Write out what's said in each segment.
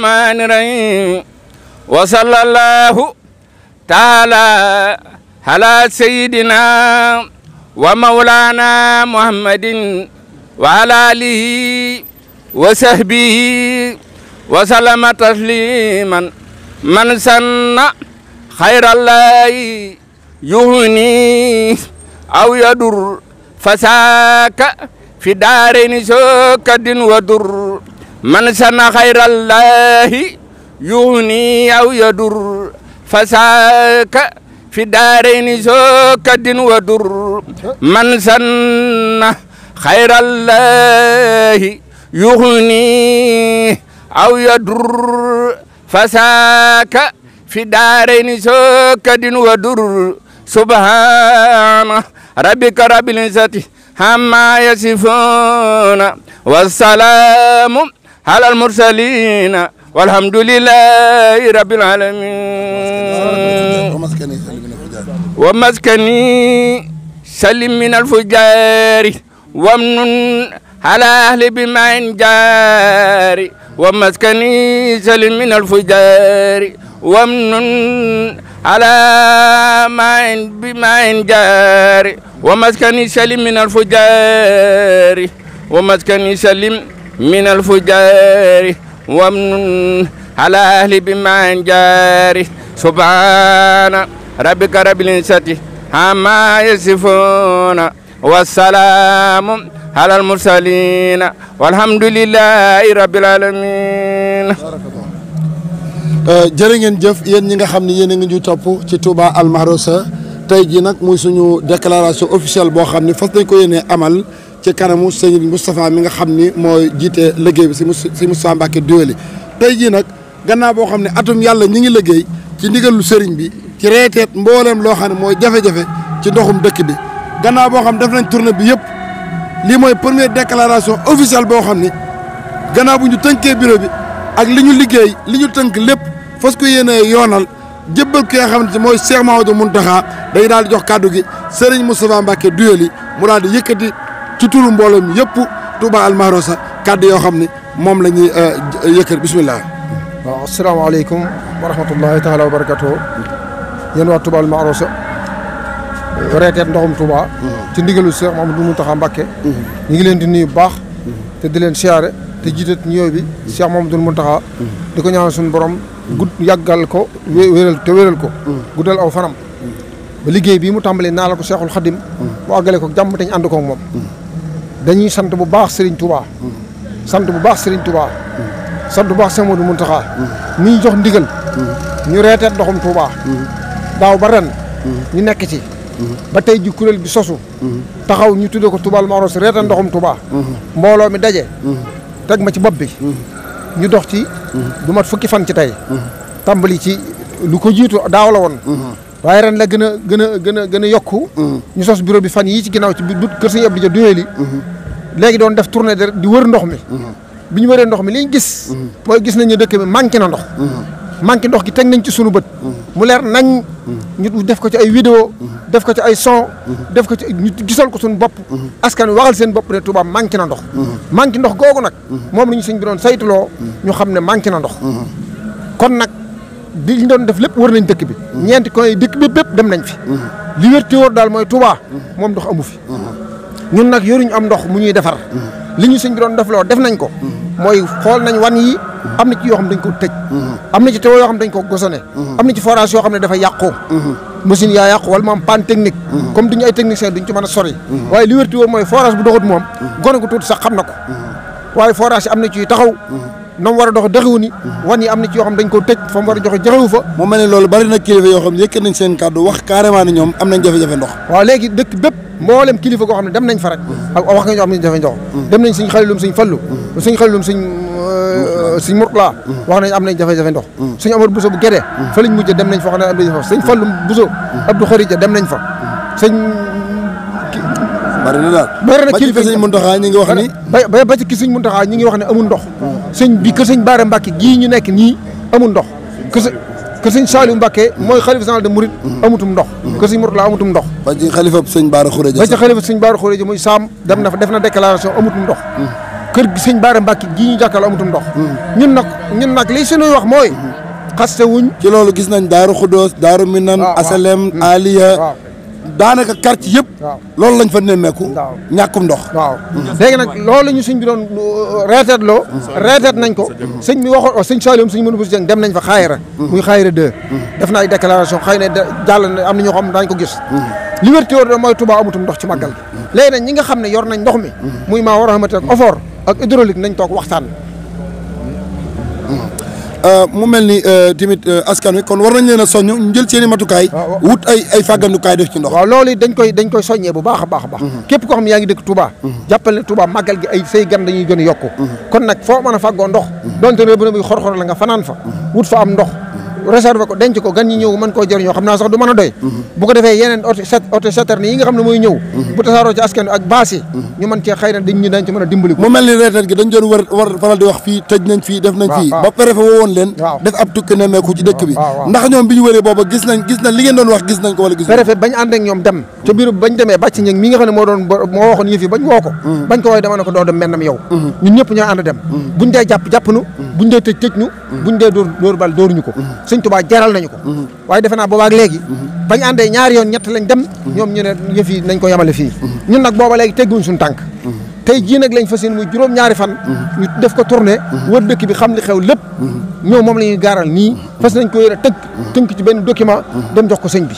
الرحمن الرحيم وصلى الله تعالى على سيدنا ومولانا محمد وعلى آله وصحبه وسلم تسليما من سن خير الله يهني أو يضر فساك في دارين سكد ودر من سن خير الله يهني أو يضر فساك في دارين سكد ودر من سن خير الله يهني أو يضر فساك في دارين سكد ودر سبحان ربك رب العزة عما يصفون والسلام على المرسلين والحمد لله رب العالمين ومسكني سلم من الفجار وامن على أهل بما جاري ومسكني سلم من الفجار وامن على بما جاري ومسكني سلم من الفجار ومسكني سلم من الفجار وامن على أهل بما جاري سبحان ربك رب العزة عما يصفون والسلام على المرسلين والحمد لله رب العالمين. jërë ngeen jëf yéen ñi nga xam ne yéen a ngi ñu topp ci Touba Al Mahrousa tey jii nag muy suñu déclaration officielle boo xam ne fas nañ ko yéene amal ci kanamu sëñ Moustapha mi nga xam ni mooy jiite liggéey bi si Moustapha Mbacké Doyoly tey jii nag gannaaw boo xam ne atum yàlla ñi ngi liggéey ci ndigalu sëriñ bi ci reeteet mbooleem loo xam ne mooy jafe-jafe ci ndoxum dëkk bi gannaaw boo xam def nañ tournée bi yëpp lii mooy première déclaration officielle boo xam ni gannaaw bu ñu tënkee bureau bi ak li ñu liggéey li ñu tënk lépp fas ko yéene yoonal jébbal ki nga xamante mooy Cheikh Mahamadou Mountakha dañu daal di jox kàddu gi Serigne Moustapha Mbacké Doyoly mu daal di yëkkati ci turu mbooloo mi yëpp Touba Al Mahrousa kàddu yoo xam ni moom la ñuy yëkkati bisimilah. waaw asalaamaaleykum wa rahmatullahi taala wa barakatuh yéen waa Touba Al Mahrousa reeteet ndoxum Touba ci ndigalu Cheikh Mahamadou Mountakha Mbacké ñu ngi leen di nuyu bu baax te di leen siyaare te jiitat ñëw bi Cheikh Mahamadou Mountakha di ko ñaanal suñu borom yàggal ko wéral ko guddal aw fanam ba liggéey bii mu tàmbalee naa la ko Cheikhul Khadim mu àggale ko jàmm te ñu ànd ko ak moom dañuy sant bu baax Serigne Touba sant bu baax Serigne Touba sant bu baax Cheikh Mahamadou Mountakha mi ñu jox ndigal ñu reeteet ndoxum Touba daaw ba ren ñu nekk ci ba tey ji kuréel bi sosu taxaw ñu tuddee ko Touba Al Mahrousa reeteet ndoxum Touba mbooloo mi daje teg ma ci bopp bi ñu dox ci du mat fukki fan ci tey tàmbali ci lu ko jiitu daaw la woon waaye ren la gën a yokku ñu sos bureau bi fan yii ci ginnaaw ci kër Sëñ Abdou Dia Doyoly léegi doon def tournée di wër ndox mi bi ñu wëree ndox mi li ñu gis mooy gis nañu dëkk bi manqué na ndox manqué ndox gi teg nañ ci sunu bët mu leer nañ ñu def ko ci ay vidéo def ko ci ay son def ko ci ñu gisal ko suñu bopp askan wi waxal seen bopp ne Touba manqué na ndox manqué ndox googu nag moom la ñu sëñ bi doon saytuloo ñu xam ne manqué na ndox kon nag di ñu doon def lépp wër nañ dëkk bi ñeenti coin yi dëkk bépp dem nañ fi li wér te wóor daal mooy Touba moom ndox amu fi ñun nag yoruñu am ndox mu ñuy defar li ñu sëñ bi doon defloo def nañ ko mooy xool nañ wan yi am na ci yoo xam dañ ko tëj am na ci teewoo yoo xam dañ ko gosone am na ci forage yoo xam ne dafa yàqu machine yaa yàqu wala mu am panne technique comme duñu ay technicien duñ ci mën a sori waaye li wér te wóor mooy forage bu doxut moom gone gu tuuti sax xam na ko waaye forage yi am na ci taxaw na mu war a dox doxewu ni wan yi am na ci yoo xam dañ ko tëj fa mu war a joxe joxewu fa moo mel ne loolu bari na kilifa yoo xam ne yëkkat nañ seen kàddu wax carrément ne ñoom am nañ jafe-jafe ndox waaw léegi dëkk bépp mboolem kilifa goo xam ne dem nañ fa rek ak wax nga ñoo am nañ jafe ndox dem nañ Sëñ Xalilum Sëñ Fallu Sëñ Xalilum Sëñ Murtala wax nañ am nañ jafe-jafe ndox Sëñ Amar Bousso bu Gédé fa lañ mujjee dem nañ fa wax ne am nañ fa Sëñ Fallu Bousso Abdou Kharija dem nañ fa sëñ bari na daal bari na kilifa Sëñ Mountakha ñi ngi wax ni ba ci ki Sëñ Mountakha ñi ngi wax ne amul ndox sëñ bi que Sëñ Bara Mbacké gii ñu nekk nii amul ndox que Sëñ Saliou Mbacké mooy xalifa général de Mouride amutum ndox que Sëñ Mourtala amutum ndox ba ci xalifa Sëñ Bara Khourédia ba ci xalifa Sëñ Bara Khourédia muy Saam dem na fa def na déclaration amutum ndox kër gi sëñ Baara Mbàkke gii ñu jàkkaarloo amutum ndox ñun nag li suñuy wax mooy xaste wuñ ci loolu gis nañ Daaru Xudoos Daaru Minan Asalem Aliya daanaka quartier yëpp loolu lañ fa nemmeeku ñàkkum ndox waaw léegi nag loolu la ñu sëñ bi doon reeteet nañ ko sëñ bi waxoon sëñ Saliou sëñ Modou Bousso Dieng dem nañ fa xaayira muy xaayira 2 def na ay déclaration xëy na jàll na am na ñoo xam daañ ko gis li wér te wóor mooy Touba amutum ndox ci màggal gi léegi nag ñi nga xam ne yor nañ ndox mi muy maa war a xamante ak OFOR ak hydraulique nañ toog waxtaan mu mel ni tamit askan wi kon war nañ leen a soññ ñu jël seen i matukaay wut ay fàggandukaay def ci ndox waaw loolu dañ koy soññee bu baax a baax a baax képp koo xam ne yaa ngi dëkk Touba jàppal ne Touba màggal gi ay say gan dañuy gën a yokku kon nag foo mën a fàggoo ndox donte ne bu ne muy xor-xor la nga fanaan fa wut fa am ndox réserve ko denc ko gan ñi ñëw mën koo jëriñoo xam naa sax du mën a doy bu ko defee yeneen auto citerne yi nga xam ne mooy ñëw bu tasaaroo ci askan ak baas yi ñu mën cee xëy na dañ ci mën a dimbali ko mu mel ni reeteet gi dañ doon war faral di wax fii tëj nañ fii def nañ fii ba préfet woon leen def ab tukki nemmeeku ci dëkk bi ndax ñoom bi ñu wëree booba gis nañ li ngeen doon wax gis nañ ko wala gis préfet bañ ànd ak ñoom dem ca biir bañ demee bàcc ñëg mi nga xam ne moo waxoon yëf yi bañ woo ko bañ ko wooy dama ne ko doo dem mennam yow ñun ñëpp ñoo ànd dem buñ dee jàpp nu buñ dee tëj nu buñ dee dóor bal dóoruñu ko Sëñ Tuubaa jaral nañu ko waaye defe naa boobaak léegi bañ àndee ñaari yoon ñett lañ dem ñoom ñu ne yëf yi nañ ko yemale fii ñun nag booba léegi tegguñ suñu tànk tey jii nag lañ fas yéene muy juróom-ñaari fan ñu def ko tournée wër dëkk bi xam li xew lépp ñëw moom la ñuy gaaral nii fas nañ ko yéene tënk ci benn document dem jox ko sëñ bi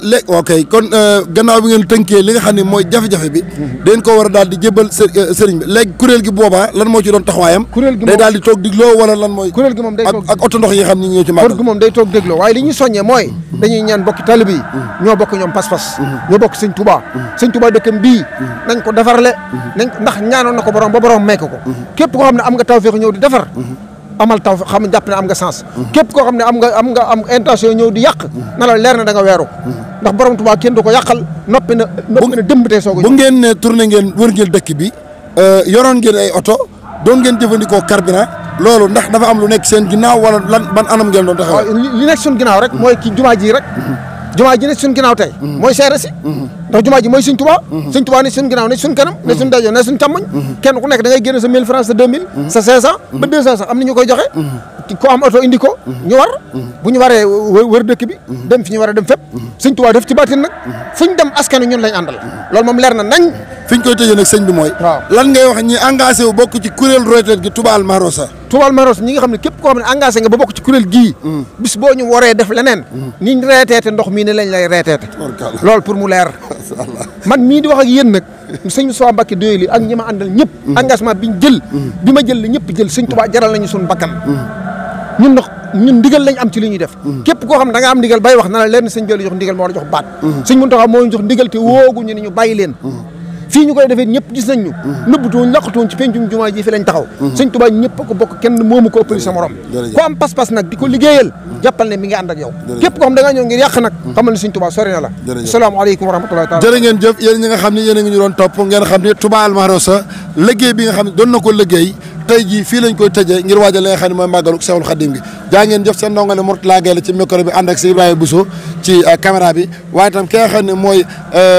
léegi ok kon gannaaw bi ngeen tënkee li nga xam ne mooy jafe-jafe bi dañ ko war a daal di jébbal sëriñ bi léegi kuréel gi boobaa lan moo ci doon taxawaayam kuréel gi day daal di toog digloo wala lan mooy kuréel gi moom day toog ak oto ndox yi xam ni ñëw ci màggal gi moom day toog dégloo waaye li ñuy soññee mooy dañuy ñaan bokki talibé yi ñoo bokk ñoom pas-pas ñoo bokk sëñ Touba dëkkam bii nañ ko defarle ndax ñaanoon na ko borom ba borom may ko képp koo xam ne am nga tawfeex ñëw di defar amal taw xam jàpp ne am nga sens képp koo xam ne am intention ñëw di yàq na la leer na da nga weeru ndax borom Touba kenn du ko yàqal noppi na dëmb tey soog a bu ngeen ne tourné ngeen wër ngeen dëkk bi yoroon ngeen ay oto doon ngeen jëfandikoo carburant loolu ndax dafa am lu nekk seen ginnaaw wala lan ban anam ngeen doon taxawee li nekk suñ ginnaaw rek mooy ki jumaa ji rek jumaa ji ne suñ ginnaaw tey mooy seere si ndax jumaa ji mooy Sëñ Tuubaa Sëñ Tuubaa ne suñ ginnaaw ne suñ kanam ne suñ dajo ne suñ càmmoñ kenn ku nekk da ngay génne sa 1000 francs sa 2000 sa 500 ba 200 sax am na ñu koy joxe ko am oto indi ko ñu war bu ñu waree wër dëkk bi dem fi ñu war a dem fépp Sëñ Tuubaa def ci baatin nag fu ñu dem askanu ñun lañ àndal loolu moom leer na nañ fi ñu koy tëjee nag sëñ bi mooy lan ngay wax ñi engagé wu bokk ci kuréel retraite gi Touba Al Mahrousa ñi nga xam ne képp koo xam ne engagé nga ba bokk ci kuréel gii bis boo ñu waree def leneen niñ reeteete ndox mii ne lañ lay reeteete loolu pour mu leer man mii di wax ak yéen nag sëñ Moustapha Mbacké doyeli ak ñi ma àndal ñëpp engagement biñ jël bi ma jël la ñëpp jël Sëñ Tuubaa jaral nañu suñu bakkan ñun ndigal lañ am ci li ñuy def képp koo xam ne da nga am ndigal bay wax na la leen sëñ bi la jox ndigal moo la jox baat sëñ Muntaxa moo ñu jox ndigal te woogu ñu ne ñu bàyyi leen fii ñu koy defee ñëpp gis nañ ñu nëbbutuwoon laqatuwoon ci pencum jumaa ji fi lañ taxaw Sëñ Tuubaa ñëpp ko bokk kenn moomu ko ëppali sa morom ku am pas-pas nag di ko liggéeyal jàppal ne mi ngi ànd ak yow képp koo xam da ngaa ñëw ngir yàq nag xamal ne Sëñ Tuubaa sori na la asalaamaaleykum wa rahmatullahi taala jërë ngeen jëf yéen ñi nga xam ne yéen a ngi ñu doon topp ngeen xam ne Touba Al Mahrousa liggéey bi nga xam ne doon na ko liggéey tey jii fii lañ koy tëjee ngir waajal li nga xam ne mooy màggalu Seexul Xadim gi jaa ngeen jëf seen ndongale Mourtala Gueye la ci micro bi ànd ak si Ibrahima Bousso ci caméra bi waaye itam ki nga xam ne mooy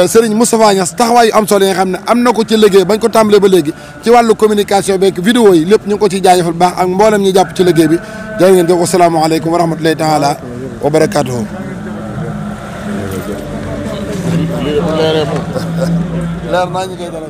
Serigne Moustapha Niass taxawaay yu am solo yi nga xam ne am na ko ci liggéey bañ ko tàmbalee ba léegi ci wàllu communication beeg vidéo yi lépp ñu ngi ko ciy jaajëfal baax ak mboolem ñi jàpp ci liggéey bi jërë ngeen jëf wasalaamaaleykum wa rahmatulahi taala wa barakaatuhu leer naa ñu koy dara